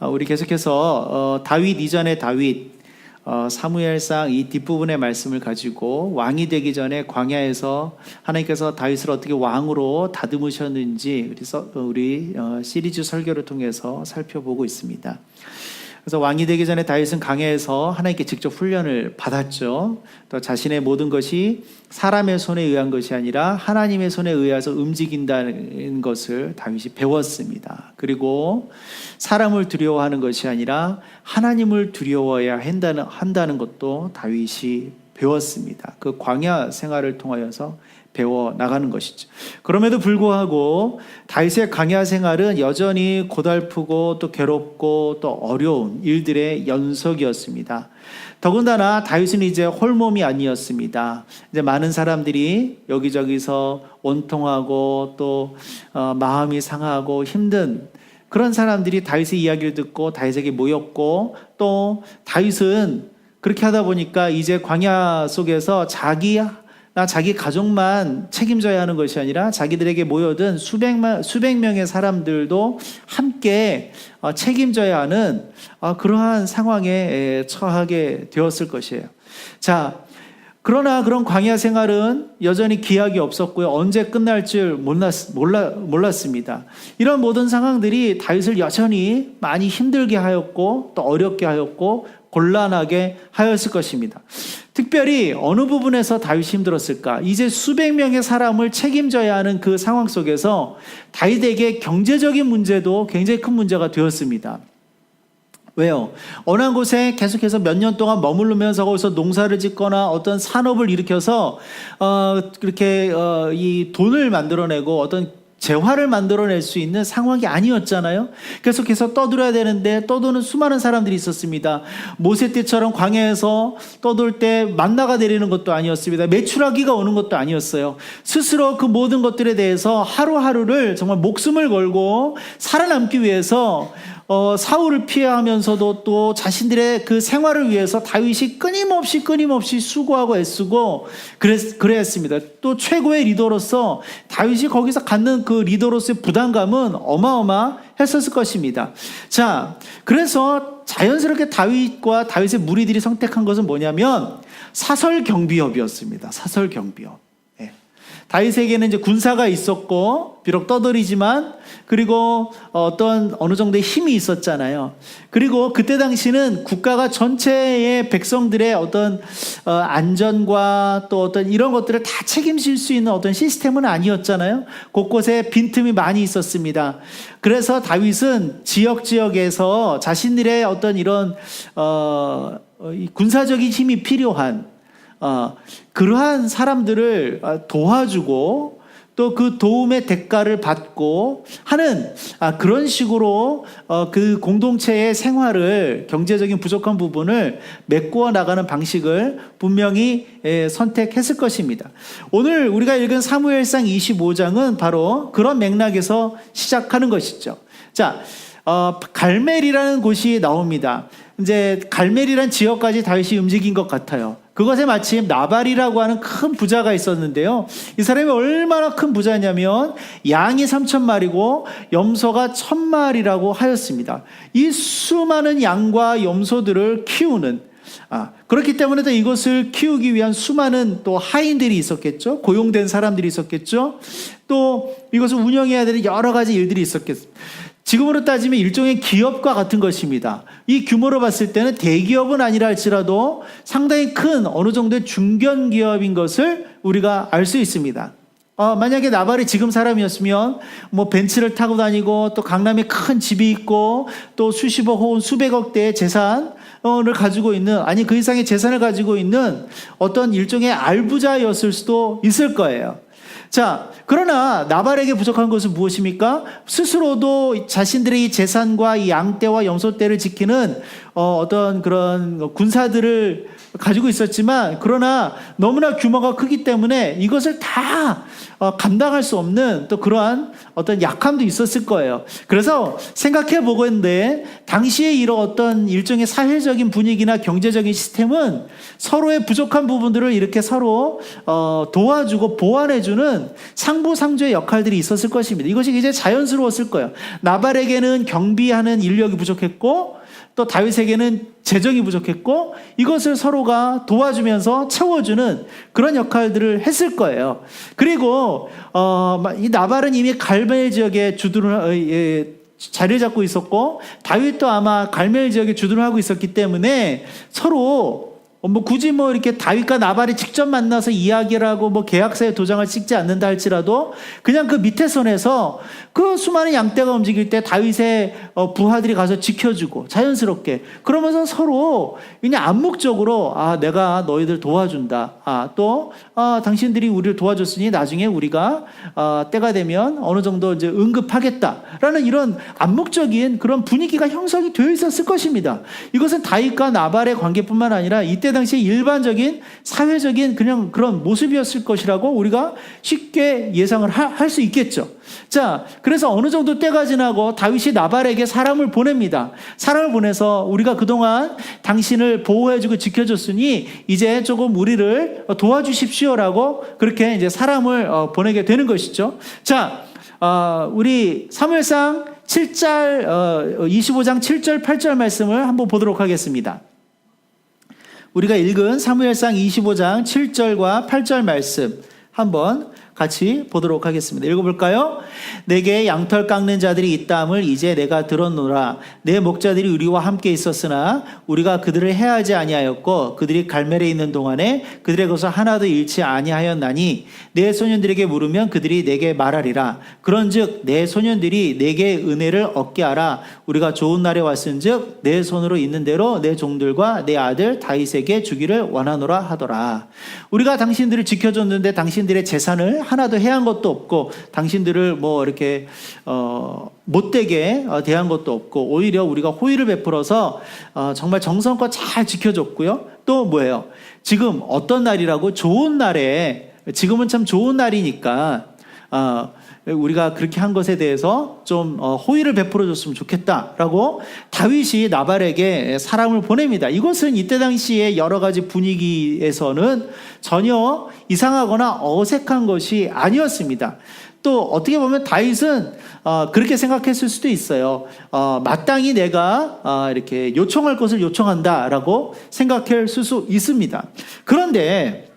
우리 계속해서 다윗 이전의 다윗, 사무엘상 이 뒷부분의 말씀을 가지고 왕이 되기 전에 광야에서 하나님께서 다윗을 어떻게 왕으로 다듬으셨는지 그래서 우리 시리즈 설교를 통해서 살펴보고 있습니다. 그래서 왕이 되기 전에 다윗은 광야에서 하나님께 직접 훈련을 받았죠. 또 자신의 모든 것이 사람의 손에 의한 것이 아니라 하나님의 손에 의해서 움직인다는 것을 다윗이 배웠습니다. 그리고 사람을 두려워하는 것이 아니라 하나님을 두려워해야 한다는 것도 다윗이 배웠습니다. 그 광야 생활을 통하여서 배워 나가는 것이죠. 그럼에도 불구하고 다윗의 광야 생활은 여전히 고달프고 또 괴롭고 또 어려운 일들의 연속이었습니다. 더군다나 다윗은 이제 홀몸이 아니었습니다. 이제 많은 사람들이 여기저기서 원통하고 또 마음이 상하고 힘든 그런 사람들이 다윗의 이야기를 듣고 다윗에게 모였고, 또 다윗은 그렇게 하다 보니까 이제 광야 속에서 자기 가족만 책임져야 하는 것이 아니라 자기들에게 모여든 수백 명의 사람들도 함께 책임져야 하는 그러한 상황에 처하게 되었을 것이에요. 자, 그러나 그런 광야 생활은 여전히 기약이 없었고요. 언제 끝날 줄 몰랐습니다. 이런 모든 상황들이 다윗을 여전히 많이 힘들게 하였고 또 어렵게 하였고 곤란하게 하였을 것입니다. 특별히 어느 부분에서 다윗이 힘들었을까? 이제 수백 명의 사람을 책임져야 하는 그 상황 속에서 다윗에게 경제적인 문제도 굉장히 큰 문제가 되었습니다. 왜요? 어느 한 곳에 계속해서 몇 년 동안 머무르면서 거기서 농사를 짓거나 어떤 산업을 일으켜서 이 돈을 만들어내고 어떤 재화를 만들어낼 수 있는 상황이 아니었잖아요. 계속해서 떠들어야 되는데 떠도는 수많은 사람들이 있었습니다. 모세 때처럼 광야에서 떠돌 때 만나가 내리는 것도 아니었습니다. 메추라기가 오는 것도 아니었어요. 스스로 그 모든 것들에 대해서 하루하루를 정말 목숨을 걸고 살아남기 위해서 사울을 피하면서도 또 자신들의 그 생활을 위해서 다윗이 끊임없이 수고하고 애쓰고 그래야 했습니다. 또 최고의 리더로서 다윗이 거기서 갖는 그 리더로서의 부담감은 어마어마했었을 것입니다. 자, 그래서 자연스럽게 다윗과 다윗의 무리들이 선택한 것은 뭐냐면 사설경비업이었습니다. 사설경비업. 다윗에게는 이제 군사가 있었고 비록 떠돌이지만 그리고 어느 정도의 힘이 있었잖아요. 그리고 그때 당시는 국가가 전체의 백성들의 어떤 안전과 또 어떤 이런 것들을 다 책임질 수 있는 어떤 시스템은 아니었잖아요. 곳곳에 빈틈이 많이 있었습니다. 그래서 다윗은 지역에서 자신들의 어떤 이런 군사적인 힘이 필요한 그러한 사람들을 도와주고 또 그 도움의 대가를 받고 하는 그런 식으로 그 공동체의 생활을 경제적인 부족한 부분을 메꾸어 나가는 방식을 분명히 선택했을 것입니다. 오늘 우리가 읽은 사무엘상 25장은 바로 그런 맥락에서 시작하는 것이죠. 자, 갈멜이라는 곳이 나옵니다. 이제 갈멜이라는 지역까지 다윗이 움직인 것 같아요. 그것에 마침 나발이라고 하는 큰 부자가 있었는데요. 이 사람이 얼마나 큰 부자냐면 양이 3,000마리고 염소가 1,000마리라고 하였습니다. 이 수많은 양과 염소들을 키우는 그렇기 때문에 또 이것을 키우기 위한 수많은 또 하인들이 있었겠죠. 고용된 사람들이 있었겠죠. 또 이것을 운영해야 되는 여러 가지 일들이 있었겠죠. 지금으로 따지면 일종의 기업과 같은 것입니다. 이 규모로 봤을 때는 대기업은 아니라 할지라도 상당히 큰 어느 정도의 중견기업인 것을 우리가 알 수 있습니다. 만약에 나발이 지금 사람이었으면 뭐 벤츠를 타고 다니고 또 강남에 큰 집이 있고 또 수십억 혹은 수백억 대의 재산을 가지고 있는 그 이상의 재산을 가지고 있는 어떤 일종의 알부자였을 수도 있을 거예요. 자, 그러나 나발에게 부족한 것은 무엇입니까? 스스로도 자신들의 이 재산과 이 양떼와 염소떼를 지키는 어떤 그런 군사들을 가지고 있었지만 그러나 너무나 규모가 크기 때문에 이것을 다 감당할 수 없는 또 그러한 어떤 약함도 있었을 거예요. 그래서 생각해 보건데 당시에 이런 어떤 일종의 사회적인 분위기나 경제적인 시스템은 서로의 부족한 부분들을 이렇게 서로 도와주고 보완해주는 상부상조의 역할들이 있었을 것입니다. 이것이 이제 자연스러웠을 거예요. 나발에게는 경비하는 인력이 부족했고 또 다윗에게는 재정이 부족했고 이것을 서로가 도와주면서 채워주는 그런 역할들을 했을 거예요. 그리고 이 나발은 이미 갈멜 지역에 주둔을 자리를 잡고 있었고 다윗도 아마 갈멜 지역에 주둔을 하고 있었기 때문에 서로 굳이 이렇게 다윗과 나발이 직접 만나서 이야기를 하고 계약서에 도장을 찍지 않는다 할지라도 그냥 그 밑에 선에서 그 수많은 양떼가 움직일 때 다윗의 부하들이 가서 지켜주고 자연스럽게 그러면서 서로 그냥 암묵적으로 내가 너희들 도와준다. 또 당신들이 우리를 도와줬으니 나중에 우리가 때가 되면 어느 정도 이제 응급하겠다라는 이런 암묵적인 그런 분위기가 형성이 되어 있었을 것입니다. 이것은 다윗과 나발의 관계뿐만 아니라 이때 당시 일반적인 사회적인 그냥 그런 모습이었을 것이라고 우리가 쉽게 예상을 할 수 있겠죠. 자, 그래서 어느 정도 때가 지나고 다윗이 나발에게 사람을 보냅니다. 사람을 보내서 우리가 그동안 당신을 보호해주고 지켜줬으니 이제 조금 우리를 도와주십시오라고 그렇게 이제 사람을 보내게 되는 것이죠. 자, 우리 사무엘상 25장 7절 8절 말씀을 한번 보도록 하겠습니다. 우리가 읽은 사무엘상 25장 7절과 8절 말씀 한번 같이 보도록 하겠습니다. 읽어볼까요? 내게 양털 깎는 자들이 있다함을 이제 내가 들었노라. 내 목자들이 우리와 함께 있었으나 우리가 그들을 해하지 아니하였고 그들이 갈멜에 있는 동안에 그들의 것을 하나도 잃지 아니하였나니 내 소년들에게 물으면 그들이 내게 말하리라. 그런즉 내 소년들이 내게 은혜를 얻게 하라. 우리가 좋은 날에 왔은즉 내 손으로 있는 대로 내 종들과 내 아들 다윗에게 주기를 원하노라 하더라. 우리가 당신들을 지켜줬는데 당신들의 재산을 하나도 해한 것도 없고 당신들을 이렇게 못되게 대한 것도 없고 오히려 우리가 호의를 베풀어서 정말 정성껏 잘 지켜줬고요. 또 뭐예요? 지금 어떤 날이라고? 좋은 날에 지금은 참 좋은 날이니까 우리가 그렇게 한 것에 대해서 좀 호의를 베풀어 줬으면 좋겠다라고 다윗이 나발에게 사람을 보냅니다. 이것은 이때 당시에 여러 가지 분위기에서는 전혀 이상하거나 어색한 것이 아니었습니다. 또 어떻게 보면 다윗은 그렇게 생각했을 수도 있어요. 마땅히 내가 이렇게 요청할 것을 요청한다라고 생각할 수 있습니다. 그런데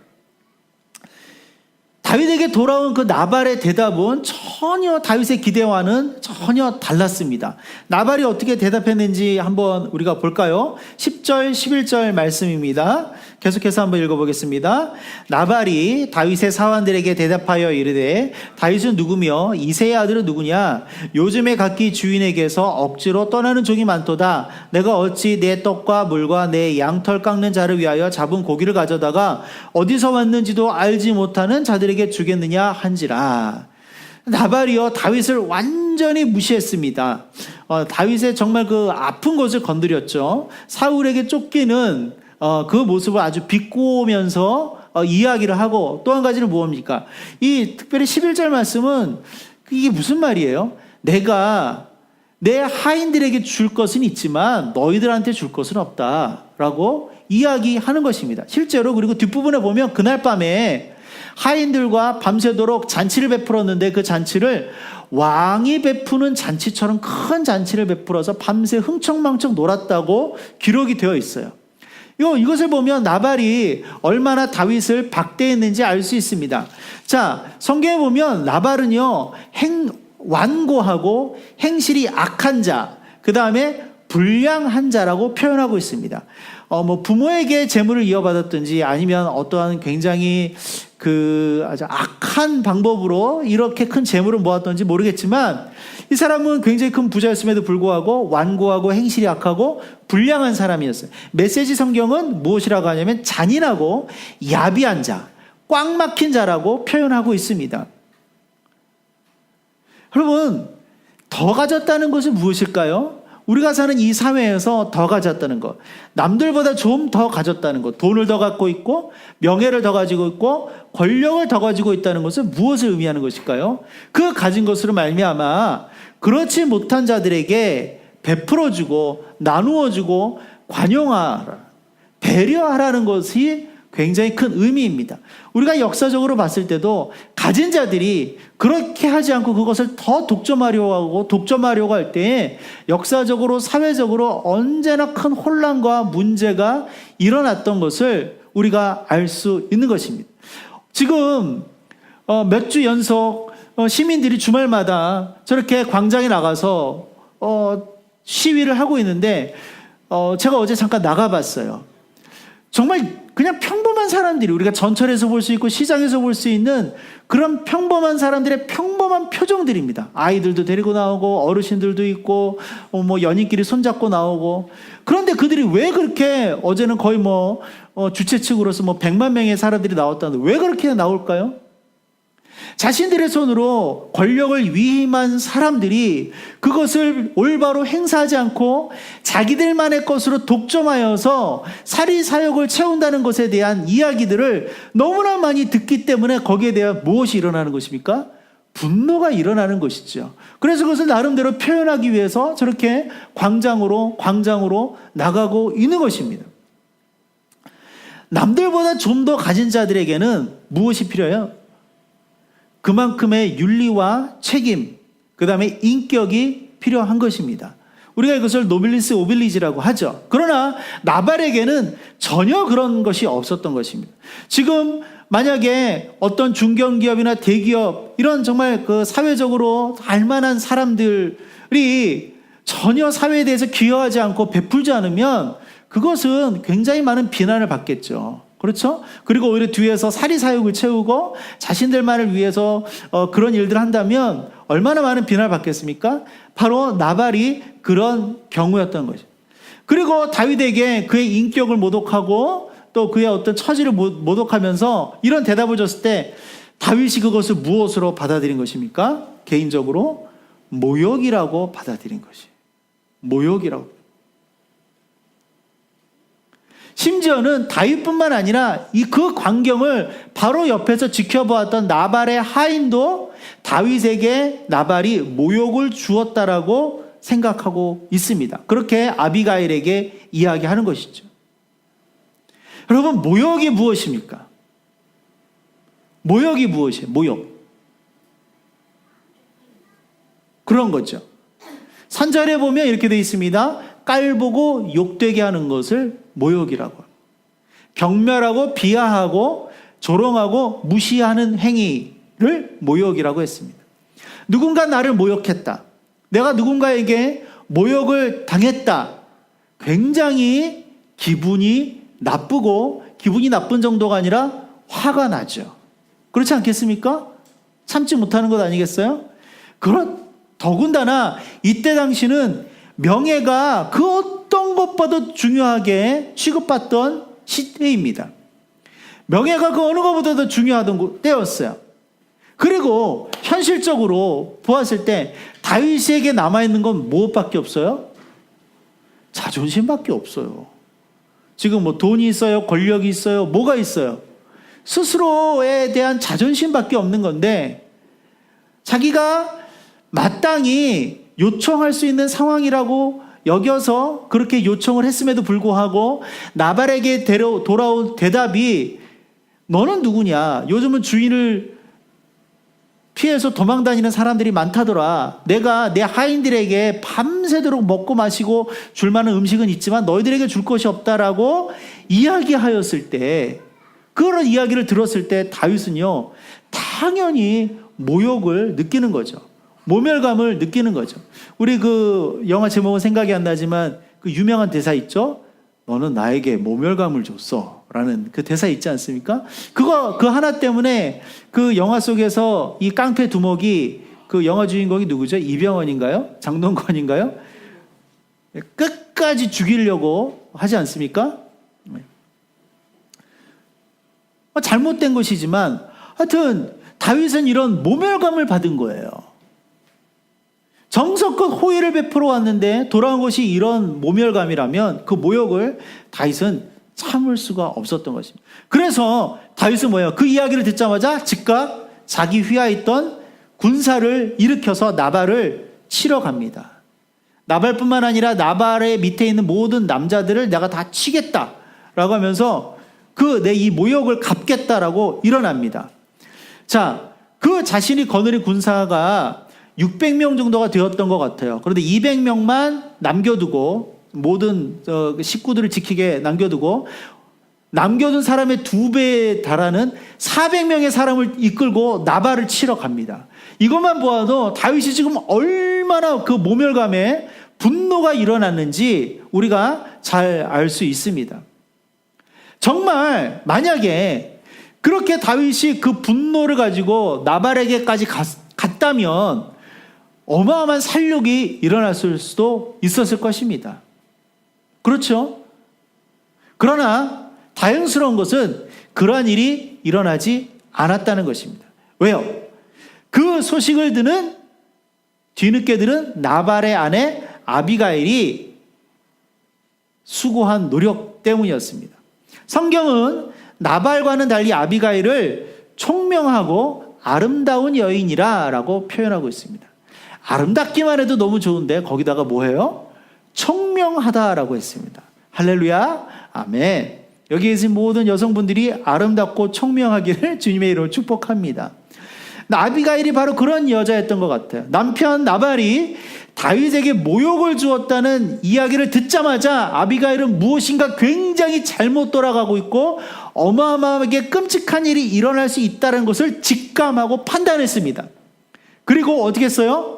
다윗에게 돌아온 그 나발의 대답은 전혀 다윗의 기대와는 전혀 달랐습니다. 나발이 어떻게 대답했는지 한번 우리가 볼까요? 10절, 11절 말씀입니다. 계속해서 한번 읽어보겠습니다. 나발이 다윗의 사환들에게 대답하여 이르되 다윗은 누구며 이새의 아들은 누구냐? 요즘에 각기 주인에게서 억지로 떠나는 종이 많도다. 내가 어찌 내 떡과 물과 내 양털 깎는 자를 위하여 잡은 고기를 가져다가 어디서 왔는지도 알지 못하는 자들에게 주겠느냐 한지라. 나발이요 다윗을 완전히 무시했습니다. 다윗의 정말 그 아픈 것을 건드렸죠. 사울에게 쫓기는 그 모습을 아주 비꼬면서 이야기를 하고 또 한 가지는 무엇입니까? 이 특별히 11절 말씀은 이게 무슨 말이에요? 내가 내 하인들에게 줄 것은 있지만 너희들한테 줄 것은 없다라고 이야기하는 것입니다. 실제로 그리고 뒷부분에 보면 그날 밤에 하인들과 밤새도록 잔치를 베풀었는데 그 잔치를 왕이 베푸는 잔치처럼 큰 잔치를 베풀어서 밤새 흥청망청 놀았다고 기록이 되어 있어요. 이것을 보면 나발이 얼마나 다윗을 박대했는지 알 수 있습니다. 자, 성경에 보면 나발은요, 완고하고 행실이 악한 자, 그 다음에 불량한 자라고 표현하고 있습니다. 부모에게 재물을 이어받았든지 아니면 어떠한 굉장히 아주 악한 방법으로 이렇게 큰 재물을 모았던지 모르겠지만 이 사람은 굉장히 큰 부자였음에도 불구하고 완고하고 행실이 악하고 불량한 사람이었어요. 메시지 성경은 무엇이라고 하냐면 잔인하고 야비한 자, 꽉 막힌 자라고 표현하고 있습니다. 여러분, 더 가졌다는 것은 무엇일까요? 우리가 사는 이 사회에서 더 가졌다는 것, 남들보다 좀 더 가졌다는 것, 돈을 더 갖고 있고 명예를 더 가지고 있고 권력을 더 가지고 있다는 것은 무엇을 의미하는 것일까요? 그 가진 것으로 말미암아 그렇지 못한 자들에게 베풀어주고 나누어주고 관용하라, 배려하라는 것이 굉장히 큰 의미입니다. 우리가 역사적으로 봤을 때도 가진 자들이 그렇게 하지 않고 그것을 더 독점하려고 할 때에 역사적으로 사회적으로 언제나 큰 혼란과 문제가 일어났던 것을 우리가 알 수 있는 것입니다. 지금 몇 주 연속 시민들이 주말마다 저렇게 광장에 나가서 시위를 하고 있는데 제가 어제 잠깐 나가봤어요. 정말 그냥 평범한 사람들이, 우리가 전철에서 볼 수 있고 시장에서 볼 수 있는 그런 평범한 사람들의 평범한 표정들입니다. 아이들도 데리고 나오고 어르신들도 있고 뭐 연인끼리 손잡고 나오고. 그런데 그들이 왜 그렇게, 어제는 거의 주최 측으로서 100만 명의 사람들이 나왔다는데 왜 그렇게 나올까요? 자신들의 손으로 권력을 위임한 사람들이 그것을 올바로 행사하지 않고 자기들만의 것으로 독점하여서 사리사욕을 채운다는 것에 대한 이야기들을 너무나 많이 듣기 때문에 거기에 대한 무엇이 일어나는 것입니까? 분노가 일어나는 것이죠. 그래서 그것을 나름대로 표현하기 위해서 저렇게 광장으로 나가고 있는 것입니다. 남들보다 좀 더 가진 자들에게는 무엇이 필요해요? 그만큼의 윤리와 책임, 그 다음에 인격이 필요한 것입니다. 우리가 이것을 노빌리스 오빌리지라고 하죠. 그러나 나발에게는 전혀 그런 것이 없었던 것입니다. 지금 만약에 어떤 중견기업이나 대기업, 이런 정말 그 사회적으로 알만한 사람들이 전혀 사회에 대해서 기여하지 않고 베풀지 않으면 그것은 굉장히 많은 비난을 받겠죠. 그렇죠? 그리고 오히려 뒤에서 사리사욕을 채우고 자신들만을 위해서 그런 일들을 한다면 얼마나 많은 비난을 받겠습니까? 바로 나발이 그런 경우였던 것이죠. 그리고 다윗에게 그의 인격을 모독하고 또 그의 어떤 처지를 모독하면서 이런 대답을 줬을 때 다윗이 그것을 무엇으로 받아들인 것입니까? 개인적으로 모욕이라고 받아들인 것이에요. 모욕이라고. 심지어는 다윗뿐만 아니라 그 광경을 바로 옆에서 지켜보았던 나발의 하인도 다윗에게 나발이 모욕을 주었다라고 생각하고 있습니다. 그렇게 아비가일에게 이야기하는 것이죠. 여러분, 모욕이 무엇입니까? 모욕이 무엇이에요? 모욕. 그런 거죠. 산절에 보면 이렇게 되어 있습니다. 깔보고 욕되게 하는 것을 모욕이라고 합니다. 경멸하고 비하하고 조롱하고 무시하는 행위를 모욕이라고 했습니다. 누군가 나를 모욕했다. 내가 누군가에게 모욕을 당했다. 굉장히 기분이 나쁘고, 기분이 나쁜 정도가 아니라 화가 나죠. 그렇지 않겠습니까? 참지 못하는 것 아니겠어요? 더군다나 이때 당시는 명예가 그 어떤 것보다도 중요하게 취급받던 시대입니다. 명예가 그 어느 것보다도 중요하던 때였어요. 그리고 현실적으로 보았을 때 다윗에게 남아있는 건 무엇밖에 없어요? 자존심밖에 없어요. 지금 돈이 있어요? 권력이 있어요? 뭐가 있어요? 스스로에 대한 자존심밖에 없는 건데, 자기가 마땅히 요청할 수 있는 상황이라고 여겨서 그렇게 요청을 했음에도 불구하고 나발에게 돌아온 대답이 너는 누구냐? 요즘은 주인을 피해서 도망다니는 사람들이 많다더라. 내가 내 하인들에게 밤새도록 먹고 마시고 줄 만한 음식은 있지만 너희들에게 줄 것이 없다라고 이야기하였을 때, 그런 이야기를 들었을 때 다윗은요, 당연히 모욕을 느끼는 거죠. 모멸감을 느끼는 거죠. 우리 그 영화 제목은 생각이 안 나지만 그 유명한 대사 있죠? 너는 나에게 모멸감을 줬어 라는 그 대사 있지 않습니까? 그 하나 때문에 그 영화 속에서 이 깡패 두목이, 그 영화 주인공이 누구죠? 이병헌인가요? 장동건인가요? 끝까지 죽이려고 하지 않습니까? 잘못된 것이지만 하여튼 다윗은 이런 모멸감을 받은 거예요. 정성껏 호의를 베풀어 왔는데 돌아온 것이 이런 모멸감이라면 그 모욕을 다윗은 참을 수가 없었던 것입니다. 그래서 다윗은 뭐예요? 그 이야기를 듣자마자 즉각 자기 휘하했던 군사를 일으켜서 나발을 치러 갑니다. 나발뿐만 아니라 나발의 밑에 있는 모든 남자들을 내가 다 치겠다라고 하면서 내 이 모욕을 갚겠다라고 일어납니다. 자, 그 자신이 거느린 군사가 600명 정도가 되었던 것 같아요. 그런데 200명만 남겨두고 모든 식구들을 지키게 남겨두고 남겨둔 사람의 2배에 달하는 400명의 사람을 이끌고 나발을 치러 갑니다. 이것만 보아도 다윗이 지금 얼마나 그 모멸감에 분노가 일어났는지 우리가 잘 알 수 있습니다. 정말 만약에 그렇게 다윗이 그 분노를 가지고 나발에게까지 갔다면 어마어마한 살육이 일어났을 수도 있었을 것입니다. 그렇죠? 그러나 다행스러운 것은 그러한 일이 일어나지 않았다는 것입니다. 왜요? 그 소식을 뒤늦게 들은 나발의 아내 아비가일이 수고한 노력 때문이었습니다. 성경은 나발과는 달리 아비가일을 총명하고 아름다운 여인이라 라고 표현하고 있습니다. 아름답기만 해도 너무 좋은데 거기다가 뭐예요? 총명하다라고 했습니다. 할렐루야, 아멘. 여기 계신 모든 여성분들이 아름답고 총명하기를 주님의 이름으로 축복합니다. 아비가일이 바로 그런 여자였던 것 같아요. 남편 나발이 다윗에게 모욕을 주었다는 이야기를 듣자마자 아비가일은 무엇인가 굉장히 잘못 돌아가고 있고 어마어마하게 끔찍한 일이 일어날 수 있다는 것을 직감하고 판단했습니다. 그리고 어떻게 했어요?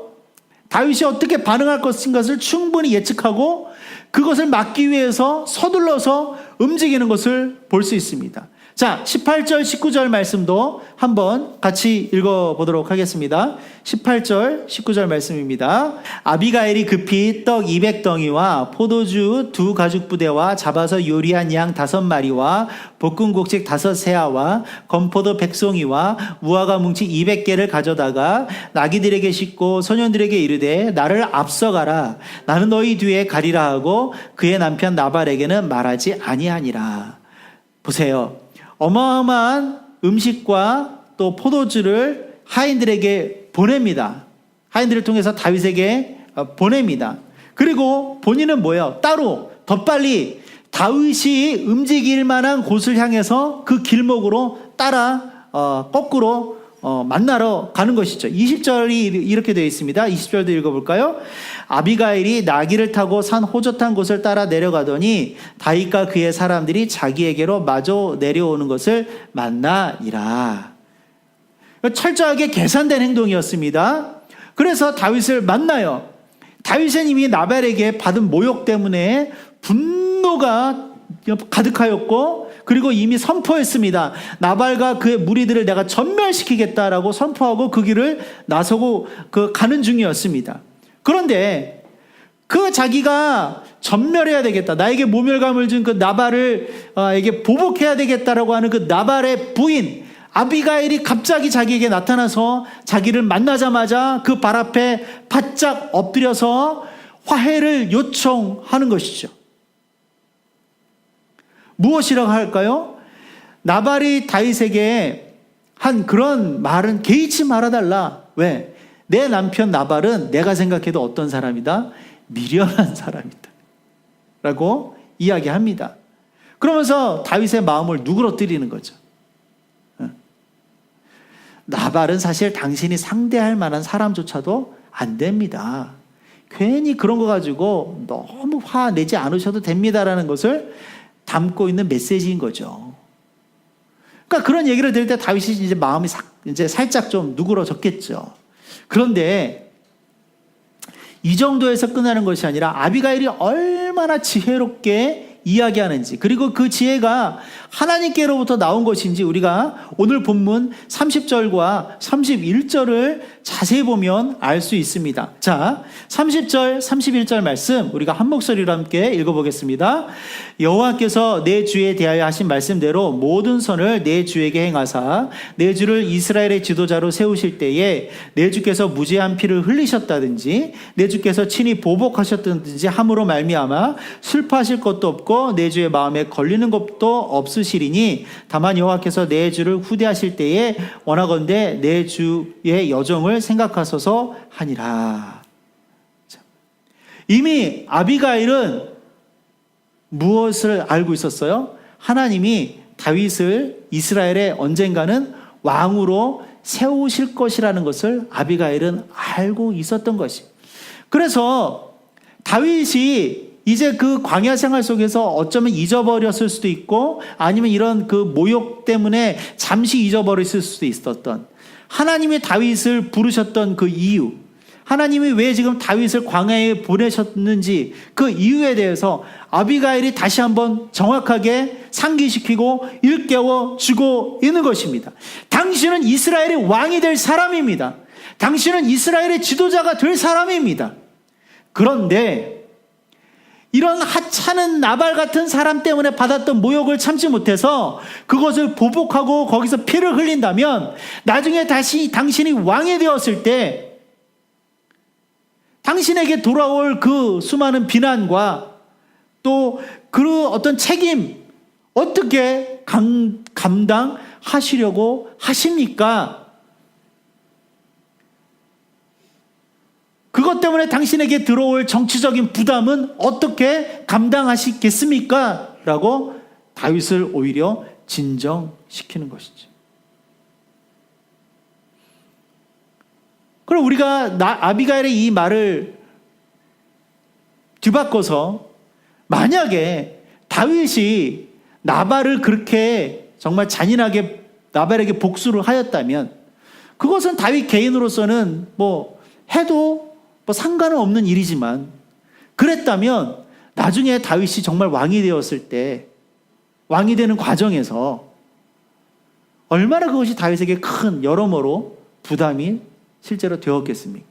다윗이 어떻게 반응할 것을 충분히 예측하고 그것을 막기 위해서 서둘러서 움직이는 것을 볼 수 있습니다. 자, 18절, 19절 말씀도 한번 같이 읽어보도록 하겠습니다. 18절, 19절 말씀입니다. 아비가일이 급히 떡 200덩이와 포도주 2 가죽부대와 잡아서 요리한 양 5마리와 볶은 곡식 5세아와 건포도 100송이와 무화과 뭉치 200개를 가져다가 나귀들에게 싣고 소년들에게 이르되 나를 앞서가라. 나는 너희 뒤에 가리라 하고 그의 남편 나발에게는 말하지 아니하니라. 보세요. 어마어마한 음식과 또 포도주를 하인들에게 보냅니다. 하인들을 통해서 다윗에게 보냅니다. 그리고 본인은 뭐예요? 따로 더 빨리 다윗이 움직일 만한 곳을 향해서 그 길목으로 따라 거꾸로 만나러 가는 것이죠. 20절이 이렇게 되어 있습니다. 20절도 읽어볼까요? 아비가일이 나귀를 타고 산 호젓한 곳을 따라 내려가더니 다윗과 그의 사람들이 자기에게로 마저 내려오는 것을 만나니라. 철저하게 계산된 행동이었습니다. 그래서 다윗을 만나요. 다윗은 이미 나발에게 받은 모욕 때문에 분노가 가득하였고 그리고 이미 선포했습니다. 나발과 그의 무리들을 내가 전멸시키겠다라고 선포하고 그 길을 나서고 가는 중이었습니다. 그런데 그 자기가 전멸해야 되겠다. 나에게 모멸감을 준 그 나발에게 보복해야 되겠다라고 하는 그 나발의 부인 아비가일이 갑자기 자기에게 나타나서 자기를 만나자마자 그 발 앞에 바짝 엎드려서 화해를 요청하는 것이죠. 무엇이라고 할까요? 나발이 다윗에게 한 그런 말은 개의치 말아달라. 왜? 내 남편 나발은 내가 생각해도 어떤 사람이다? 미련한 사람이다 라고 이야기합니다. 그러면서 다윗의 마음을 누그러뜨리는 거죠. 나발은 사실 당신이 상대할 만한 사람조차도 안 됩니다. 괜히 그런 거 가지고 너무 화내지 않으셔도 됩니다라는 것을 담고 있는 메시지인 거죠. 그러니까 그런 얘기를 들을 때 다윗이 이제 마음이 이제 살짝 좀 누그러졌겠죠. 그런데 이 정도에서 끝나는 것이 아니라 아비가일이 얼마나 지혜롭게 이야기하는지, 그리고 그 지혜가 하나님께로부터 나온 것인지 우리가 오늘 본문 30절과 31절을 자세히 보면 알 수 있습니다. 자, 30절, 31절 말씀 우리가 한 목소리로 함께 읽어보겠습니다. 여호와께서 내 주에 대하여 하신 말씀대로 모든 선을 내 주에게 행하사 내 주를 이스라엘의 지도자로 세우실 때에 내 주께서 무죄한 피를 흘리셨다든지 내 주께서 친히 보복하셨다든지 함으로 말미암아 슬퍼하실 것도 없고 내 주의 마음에 걸리는 것도 없으시리니 다만 여호와께서 내 주를 후대하실 때에 원하건대 내 주의 여정을 생각하소서 하니라. 이미 아비가일은 무엇을 알고 있었어요? 하나님이 다윗을 이스라엘에 언젠가는 왕으로 세우실 것이라는 것을 아비가일은 알고 있었던 것이. 그래서 다윗이 이제 그 광야 생활 속에서 어쩌면 잊어버렸을 수도 있고 아니면 이런 그 모욕 때문에 잠시 잊어버렸을 수도 있었던 하나님이 다윗을 부르셨던 그 이유, 하나님이 왜 지금 다윗을 광야에 보내셨는지 그 이유에 대해서 아비가일이 다시 한번 정확하게 상기시키고 일깨워 주고 있는 것입니다. 당신은 이스라엘의 왕이 될 사람입니다. 당신은 이스라엘의 지도자가 될 사람입니다. 그런데 이런 하찮은 나발 같은 사람 때문에 받았던 모욕을 참지 못해서 그것을 보복하고 거기서 피를 흘린다면 나중에 다시 당신이 왕이 되었을 때 당신에게 돌아올 그 수많은 비난과 또 그 어떤 책임 어떻게 감당하시려고 하십니까? 그것 때문에 당신에게 들어올 정치적인 부담은 어떻게 감당하시겠습니까? 라고 다윗을 오히려 진정시키는 것이죠. 그럼 우리가 아비가일의 이 말을 뒤바꿔서 만약에 다윗이 나발을 그렇게 정말 잔인하게 나발에게 복수를 하였다면 그것은 다윗 개인으로서는 해도 상관은 없는 일이지만 그랬다면 나중에 다윗이 정말 왕이 되었을 때 왕이 되는 과정에서 얼마나 그것이 다윗에게 큰 여러모로 부담이 실제로 되었겠습니까?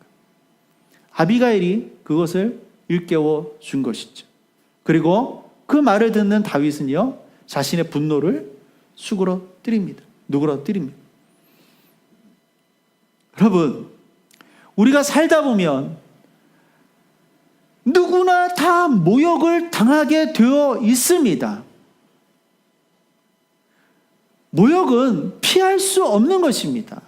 아비가일이 그것을 일깨워 준 것이죠. 그리고 그 말을 듣는 다윗은요, 자신의 분노를 수그러뜨립니다. 누그러뜨립니다. 여러분, 우리가 살다 보면 누구나 다 모욕을 당하게 되어 있습니다. 모욕은 피할 수 없는 것입니다.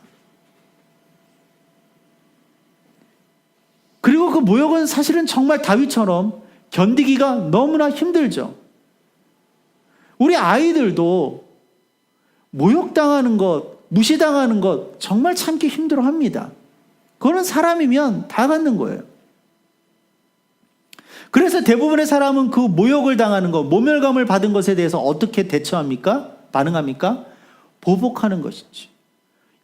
그리고 그 모욕은 사실은 정말 다윗처럼 견디기가 너무나 힘들죠. 우리 아이들도 모욕당하는 것, 무시당하는 것 정말 참기 힘들어합니다. 그거는 사람이면 다 갖는 거예요. 그래서 대부분의 사람은 그 모욕을 당하는 것, 모멸감을 받은 것에 대해서 어떻게 대처합니까? 반응합니까? 보복하는 것이죠.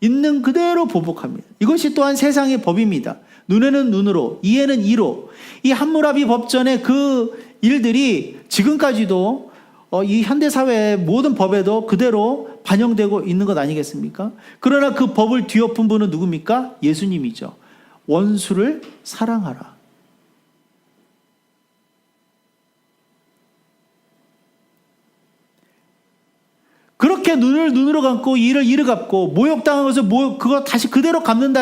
있는 그대로 보복합니다. 이것이 또한 세상의 법입니다. 눈에는 눈으로, 이에는 이로. 이 함무라비 법전의 그 일들이 지금까지도 이 현대사회의 모든 법에도 그대로 반영되고 있는 것 아니겠습니까? 그러나 그 법을 뒤엎은 분은 누굽니까? 예수님이죠. 원수를 사랑하라. 그렇게 눈을 눈으로 감고 이를 이를 갚고 모욕당한 것을 그거 다시 그대로 갚는다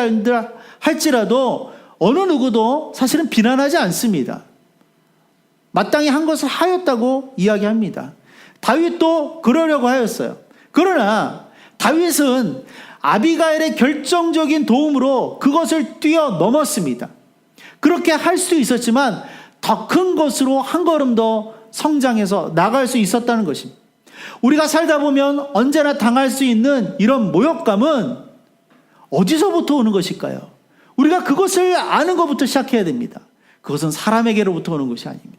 할지라도 어느 누구도 사실은 비난하지 않습니다. 마땅히 한 것을 하였다고 이야기합니다. 다윗도 그러려고 하였어요. 그러나 다윗은 아비가일의 결정적인 도움으로 그것을 뛰어넘었습니다. 그렇게 할 수 있었지만 더 큰 것으로 한 걸음 더 성장해서 나갈 수 있었다는 것입니다. 우리가 살다 보면 언제나 당할 수 있는 이런 모욕감은 어디서부터 오는 것일까요? 우리가 그것을 아는 것부터 시작해야 됩니다. 그것은 사람에게로부터 오는 것이 아닙니다.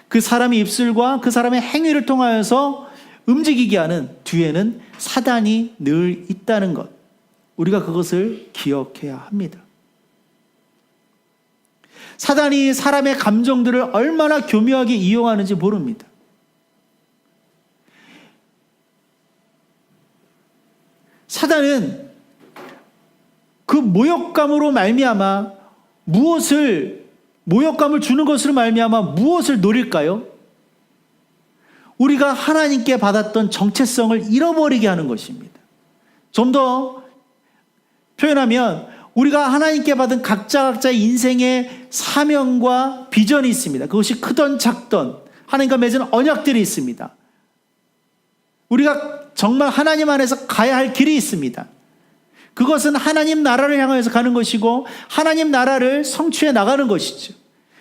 그 사람의 입술과 그 사람의 행위를 통하여서 움직이게 하는 뒤에는 사단이 늘 있다는 것. 우리가 그것을 기억해야 합니다. 사단이 사람의 감정들을 얼마나 교묘하게 이용하는지 모릅니다. 사단은 그 모욕감으로 말미암아 모욕감을 주는 것으로 말미암아 무엇을 노릴까요? 우리가 하나님께 받았던 정체성을 잃어버리게 하는 것입니다. 좀 더 표현하면 우리가 하나님께 받은 각자의 인생의 사명과 비전이 있습니다. 그것이 크던 작던 하나님과 맺은 언약들이 있습니다. 우리가 정말 하나님 안에서 가야 할 길이 있습니다. 그것은 하나님 나라를 향해서 가는 것이고 하나님 나라를 성취해 나가는 것이죠.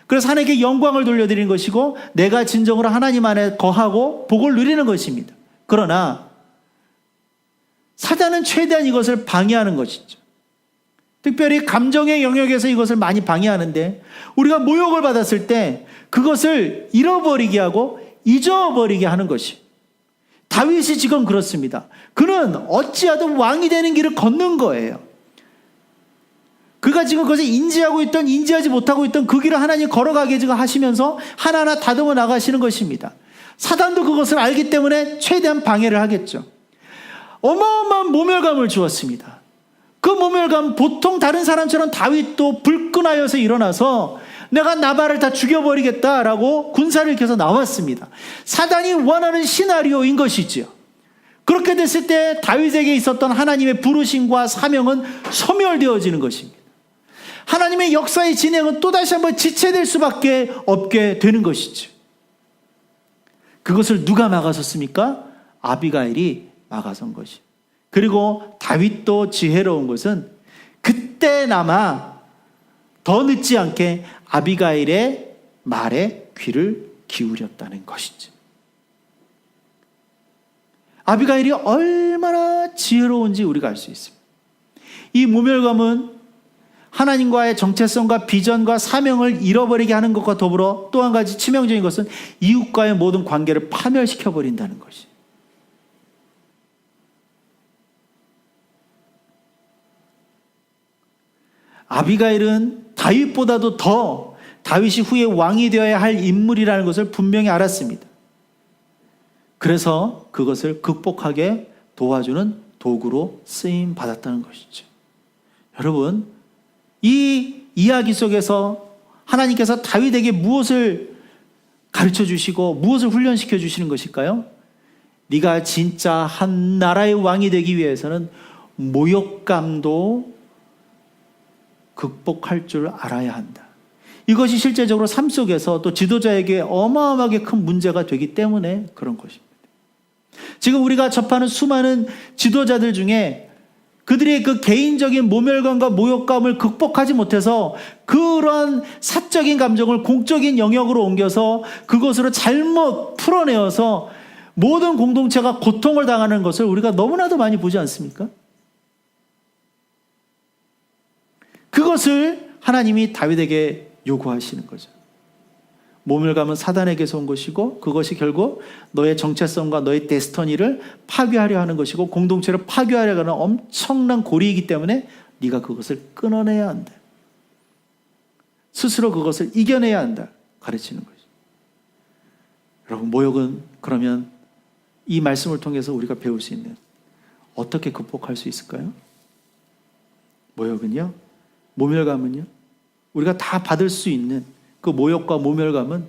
그래서 하나님께 영광을 돌려드리는 것이고 내가 진정으로 하나님 안에 거하고 복을 누리는 것입니다. 그러나 사단은 최대한 이것을 방해하는 것이죠. 특별히 감정의 영역에서 이것을 많이 방해하는데 우리가 모욕을 받았을 때 그것을 잃어버리게 하고 잊어버리게 하는 것이 다윗이 지금 그렇습니다. 그는 어찌하든 왕이 되는 길을 걷는 거예요. 그가 지금 그것을 인지하고 있던 인지하지 못하고 있던 그 길을 하나님 걸어가게 지금 하시면서 하나하나 다듬어 나가시는 것입니다. 사단도 그것을 알기 때문에 최대한 방해를 하겠죠. 어마어마한 모멸감을 주었습니다. 그 모멸감 보통 다른 사람처럼 다윗도 불끈하여서 일어나서 내가 나발을 다 죽여버리겠다라고 군사를 켜서 나왔습니다. 사단이 원하는 시나리오인 것이지요. 그렇게 됐을 때 다윗에게 있었던 하나님의 부르심과 사명은 소멸되어지는 것입니다. 하나님의 역사의 진행은 또다시 한번 지체될 수밖에 없게 되는 것이죠. 그것을 누가 막아섰습니까? 아비가일이 막아선 것이. 그리고 다윗도 지혜로운 것은 그때나마 더 늦지 않게 아비가일의 말에 귀를 기울였다는 것이죠. 아비가일이 얼마나 지혜로운지 우리가 알 수 있습니다. 이 모멸감은 하나님과의 정체성과 비전과 사명을 잃어버리게 하는 것과 더불어 또 한 가지 치명적인 것은 이웃과의 모든 관계를 파멸시켜버린다는 것이. 아비가일은 다윗보다도 더 다윗이 후에 왕이 되어야 할 인물이라는 것을 분명히 알았습니다. 그래서 그것을 극복하게 도와주는 도구로 쓰임 받았다는 것이죠. 여러분, 이 이야기 속에서 하나님께서 다윗에게 무엇을 가르쳐 주시고 무엇을 훈련시켜 주시는 것일까요? 네가 진짜 한 나라의 왕이 되기 위해서는 모욕감도 극복할 줄 알아야 한다. 이것이 실제적으로 삶 속에서 또 지도자에게 어마어마하게 큰 문제가 되기 때문에 그런 것입니다. 지금 우리가 접하는 수많은 지도자들 중에 그들의 그 개인적인 모멸감과 모욕감을 극복하지 못해서 그런 사적인 감정을 공적인 영역으로 옮겨서 그것으로 잘못 풀어내어서 모든 공동체가 고통을 당하는 것을 우리가 너무나도 많이 보지 않습니까? 그것을 하나님이 다윗에게 요구하시는 거죠. 모멸감은 사단에게서 온 것이고 그것이 결국 너의 정체성과 너의 데스티니를 파괴하려 하는 것이고 공동체를 파괴하려 하는 엄청난 고리이기 때문에 네가 그것을 끊어내야 한다. 스스로 그것을 이겨내야 한다. 가르치는 거죠. 여러분, 모욕은 그러면 이 말씀을 통해서 우리가 배울 수 있는 어떻게 극복할 수 있을까요? 모욕은요, 모멸감은요, 우리가 다 받을 수 있는 그 모욕과 모멸감은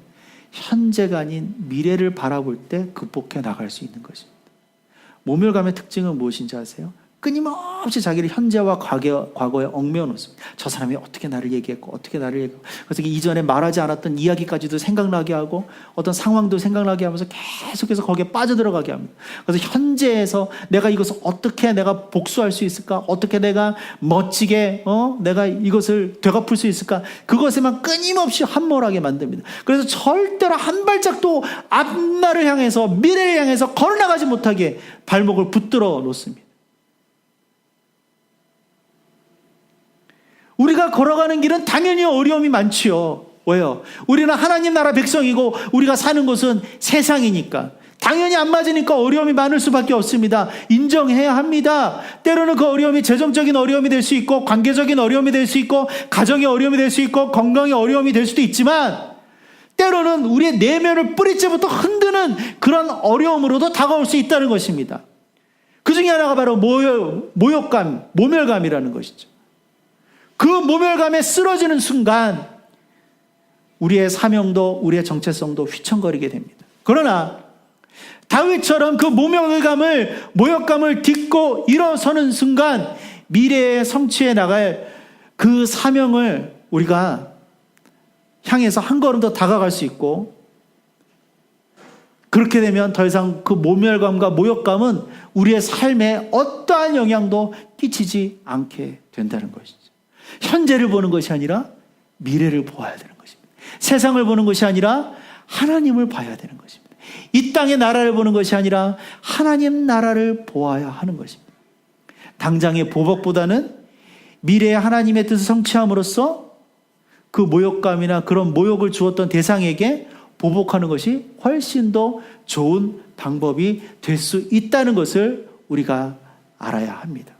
현재가 아닌 미래를 바라볼 때 극복해 나갈 수 있는 것입니다. 모멸감의 특징은 무엇인지 아세요? 끊임없이 자기를 현재와 과거에 얽매어 놓습니다. 저 사람이 어떻게 나를 얘기했고 어떻게 나를 얘기했고 그래서 이전에 말하지 않았던 이야기까지도 생각나게 하고 어떤 상황도 생각나게 하면서 계속해서 거기에 빠져들어가게 합니다. 그래서 현재에서 내가 이것을 어떻게 내가 복수할 수 있을까? 어떻게 내가 멋지게 내가 이것을 되갚을 수 있을까? 그것에만 끊임없이 함몰하게 만듭니다. 그래서 절대로 한 발짝도 앞날을 향해서 미래를 향해서 걸어나가지 못하게 발목을 붙들어 놓습니다. 우리가 걸어가는 길은 당연히 어려움이 많지요. 왜요? 우리는 하나님 나라 백성이고 우리가 사는 곳은 세상이니까 당연히 안 맞으니까 어려움이 많을 수밖에 없습니다. 인정해야 합니다. 때로는 그 어려움이 재정적인 어려움이 될 수 있고 관계적인 어려움이 될 수 있고 가정의 어려움이 될 수 있고 건강의 어려움이 될 수도 있지만 때로는 우리의 내면을 뿌리째부터 흔드는 그런 어려움으로도 다가올 수 있다는 것입니다. 그 중에 하나가 바로 모욕감, 모멸감이라는 것이죠. 그 모멸감에 쓰러지는 순간 우리의 사명도 우리의 정체성도 휘청거리게 됩니다. 그러나 다윗처럼 그 모욕감을 딛고 일어서는 순간 미래에 성취해 나갈 그 사명을 우리가 향해서 한 걸음 더 다가갈 수 있고, 그렇게 되면 더 이상 그 모멸감과 모욕감은 우리의 삶에 어떠한 영향도 끼치지 않게 된다는 것이죠. 현재를 보는 것이 아니라 미래를 보아야 되는 것입니다. 세상을 보는 것이 아니라 하나님을 봐야 되는 것입니다. 이 땅의 나라를 보는 것이 아니라 하나님 나라를 보아야 하는 것입니다. 당장의 보복보다는 미래의 하나님의 뜻을 성취함으로써 그 모욕감이나 그런 모욕을 주었던 대상에게 보복하는 것이 훨씬 더 좋은 방법이 될 수 있다는 것을 우리가 알아야 합니다.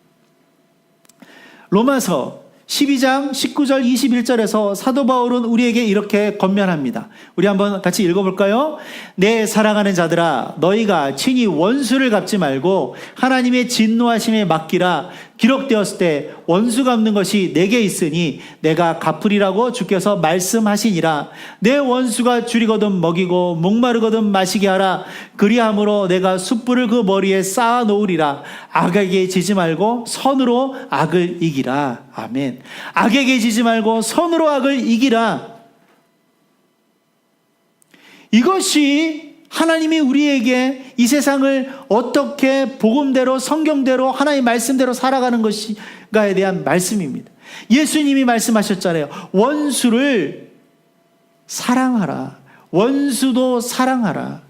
로마서 12장 19절 21절에서 사도 바울은 우리에게 이렇게 권면합니다. 우리 한번 같이 읽어볼까요? 내 사랑하는 자들아, 너희가 친히 원수를 갚지 말고 하나님의 진노하심에 맡기라. 기록되었을 때 원수 갚는 것이 내게 있으니 내가 갚으리라고 주께서 말씀하시니라. 내 원수가 줄이거든 먹이고 목마르거든 마시게 하라. 그리함으로 내가 숯불을 그 머리에 쌓아 놓으리라. 악에게 지지 말고 선으로 악을 이기라. 아멘. 악에게 지지 말고 선으로 악을 이기라. 이것이 하나님이 우리에게 이 세상을 어떻게 복음대로 성경대로 하나님 말씀대로 살아가는 것인가에 대한 말씀입니다. 예수님이 말씀하셨잖아요. 원수를 사랑하라. 원수도 사랑하라.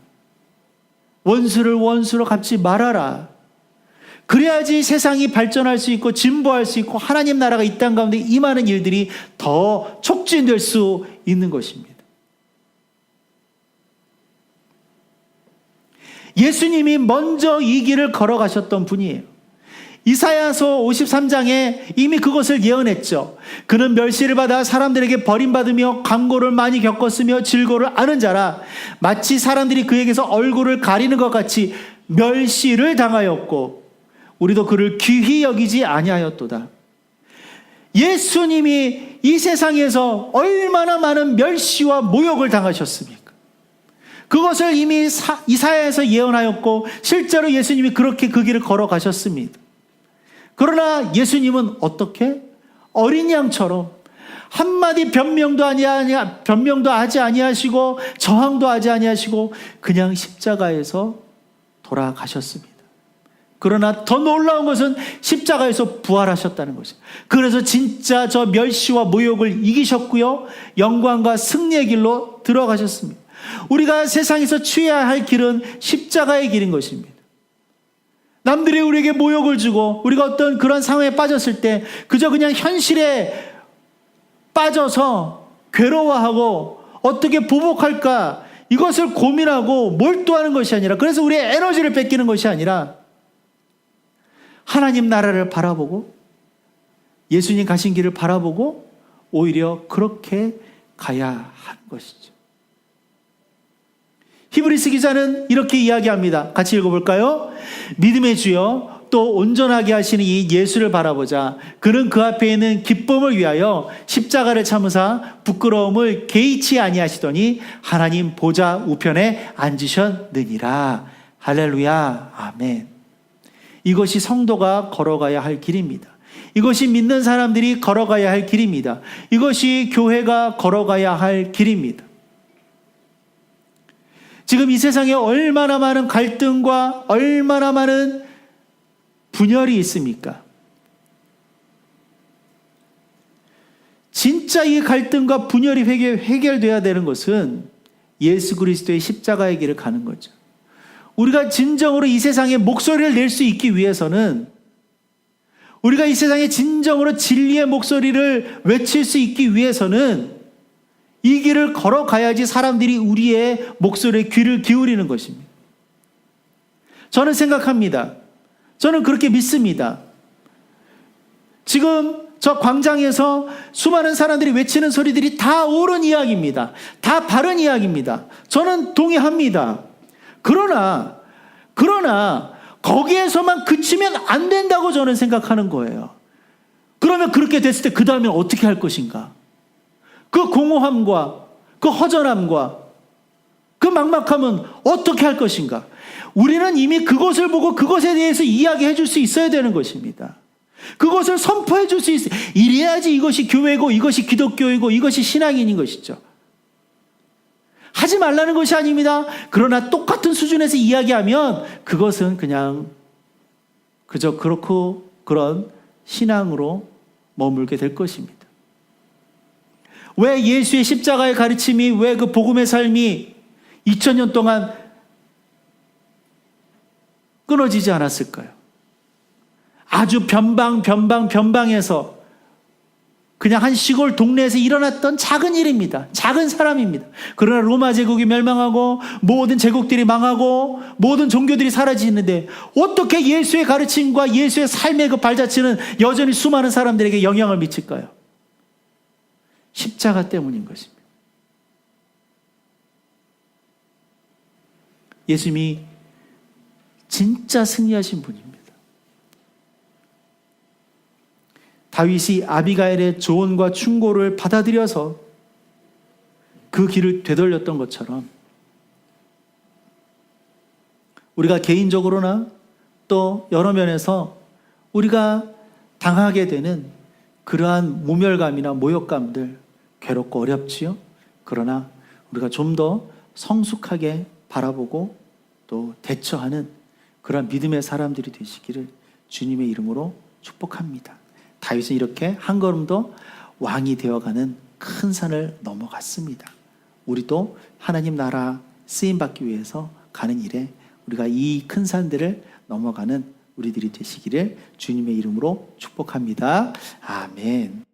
원수를 원수로 갚지 말아라. 그래야지 세상이 발전할 수 있고 진보할 수 있고 하나님 나라가 이 땅 가운데 임하는 일들이 더 촉진될 수 있는 것입니다. 예수님이 먼저 이 길을 걸어가셨던 분이에요. 이사야서 53장에 이미 그것을 예언했죠. 그는 멸시를 받아 사람들에게 버림받으며 강고를 많이 겪었으며 질고를 아는 자라. 마치 사람들이 그에게서 얼굴을 가리는 것 같이 멸시를 당하였고 우리도 그를 귀히 여기지 아니하였도다. 예수님이 이 세상에서 얼마나 많은 멸시와 모욕을 당하셨습니까? 그것을 이미 이사야에서 예언하였고 실제로 예수님이 그렇게 그 길을 걸어가셨습니다. 그러나 예수님은 어떻게? 어린 양처럼 한마디 변명도 하지 아니하시고 저항도 하지 아니하시고 그냥 십자가에서 돌아가셨습니다. 그러나 더 놀라운 것은 십자가에서 부활하셨다는 것입니다. 그래서 진짜 저 멸시와 모욕을 이기셨고요, 영광과 승리의 길로 들어가셨습니다. 우리가 세상에서 취해야 할 길은 십자가의 길인 것입니다. 남들이 우리에게 모욕을 주고 우리가 어떤 그런 상황에 빠졌을 때 그저 그냥 현실에 빠져서 괴로워하고 어떻게 보복할까 이것을 고민하고 몰두하는 것이 아니라, 그래서 우리의 에너지를 뺏기는 것이 아니라 하나님 나라를 바라보고 예수님 가신 길을 바라보고 오히려 그렇게 가야 하는 것이죠. 히브리서 기자는 이렇게 이야기합니다. 같이 읽어볼까요? 믿음의 주여 또 온전하게 하시는 이 예수를 바라보자. 그는 그 앞에 있는 기쁨을 위하여 십자가를 참으사 부끄러움을 개의치 아니하시더니 하나님 보좌 우편에 앉으셨느니라. 할렐루야. 아멘. 이것이 성도가 걸어가야 할 길입니다. 이것이 믿는 사람들이 걸어가야 할 길입니다. 이것이 교회가 걸어가야 할 길입니다. 지금 이 세상에 얼마나 많은 갈등과 얼마나 많은 분열이 있습니까? 진짜 이 갈등과 분열이 해결돼야 되는 것은 예수 그리스도의 십자가의 길을 가는 거죠. 우리가 진정으로 이 세상에 목소리를 낼 수 있기 위해서는, 우리가 이 세상에 진정으로 진리의 목소리를 외칠 수 있기 위해서는 이 길을 걸어가야지 사람들이 우리의 목소리에 귀를 기울이는 것입니다. 저는 생각합니다. 저는 그렇게 믿습니다. 지금 저 광장에서 수많은 사람들이 외치는 소리들이 다 옳은 이야기입니다. 다 바른 이야기입니다. 저는 동의합니다. 그러나 거기에서만 그치면 안 된다고 저는 생각하는 거예요. 그러면 그렇게 됐을 때 그 다음에 어떻게 할 것인가? 그 공허함과 그 허전함과 그 막막함은 어떻게 할 것인가? 우리는 이미 그것을 보고 그것에 대해서 이야기해 줄 수 있어야 되는 것입니다. 그것을 선포해 줄 수 있어요. 이래야지 이것이 교회고 이것이 기독교이고 이것이 신앙인인 것이죠. 하지 말라는 것이 아닙니다. 그러나 똑같은 수준에서 이야기하면 그것은 그냥 그저 그렇고 그런 신앙으로 머물게 될 것입니다. 왜 예수의 십자가의 가르침이, 왜 그 복음의 삶이 2000년 동안 끊어지지 않았을까요? 아주 변방에서 그냥 한 시골 동네에서 일어났던 작은 일입니다. 작은 사람입니다. 그러나 로마 제국이 멸망하고 모든 제국들이 망하고 모든 종교들이 사라지는데 어떻게 예수의 가르침과 예수의 삶의 그 발자취는 여전히 수많은 사람들에게 영향을 미칠까요? 십자가 때문인 것입니다. 예수님이 진짜 승리하신 분입니다. 다윗이 아비가일의 조언과 충고를 받아들여서 그 길을 되돌렸던 것처럼 우리가 개인적으로나 또 여러 면에서 우리가 당하게 되는 그러한 모멸감이나 모욕감들 괴롭고 어렵지요. 그러나 우리가 좀 더 성숙하게 바라보고 또 대처하는 그런 믿음의 사람들이 되시기를 주님의 이름으로 축복합니다. 다윗은 이렇게 한 걸음 더 왕이 되어가는 큰 산을 넘어갔습니다. 우리도 하나님 나라 쓰임받기 위해서 가는 일에 우리가 이 큰 산들을 넘어가는 우리들이 되시기를 주님의 이름으로 축복합니다. 아멘.